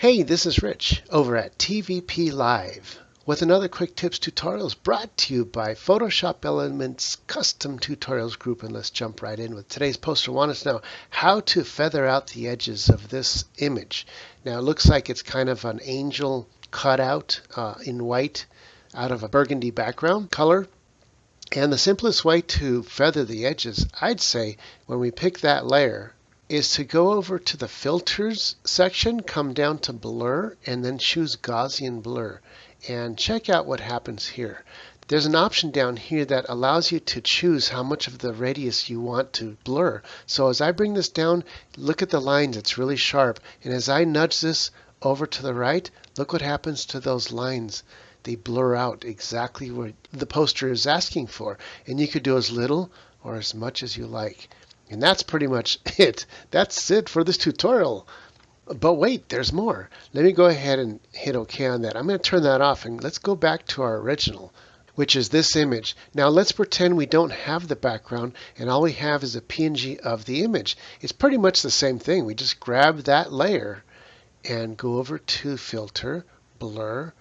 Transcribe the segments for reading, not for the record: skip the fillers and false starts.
Hey, this is Rich over at TVP Live with another quick tips tutorials brought to you by Photoshop Elements Custom Tutorials Group. And let's jump right in with today's poster. Want us to know how to feather out the edges of this image. Now it looks like it's kind of an angel cutout in white out of a burgundy background color. And the simplest way to feather the edges, I'd say, when we pick that layer, is to go over to the filters section, come down to blur, and then choose Gaussian blur. And check out what happens here. There's an option down here that allows you to choose how much of the radius you want to blur. So as I bring this down, look at the lines, it's really sharp. And as I nudge this over to the right, look what happens to those lines. They blur out exactly what the poster is asking for. And you could do as little or as much as you like. And that's pretty much it. That's it for this tutorial. But wait, there's more. Let me go ahead and hit OK on that. I'm going to turn that off and let's go back to our original, which is this image. Now let's pretend we don't have the background and all we have is a PNG of the image. It's pretty much the same thing. We just grab that layer and go over to Filter, Blur,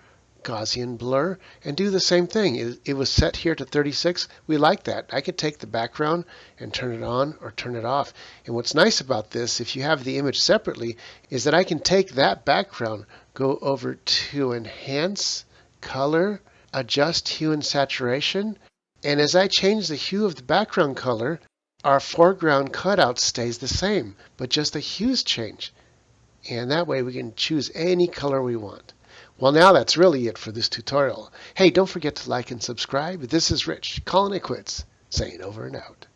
Gaussian blur, and do the same thing. It was set here to 36. We like that. I could take the background and turn it on or turn it off. And what's nice about this, if you have the image separately, is that I can take that background, go over to Enhance, Color, Adjust Hue and Saturation, and as I change the hue of the background color, our foreground cutout stays the same, but just the hues change. And that way we can choose any color we want. Well, now that's really it for this tutorial. Hey, don't forget to like and subscribe. This is Rich, calling it quits, saying over and out.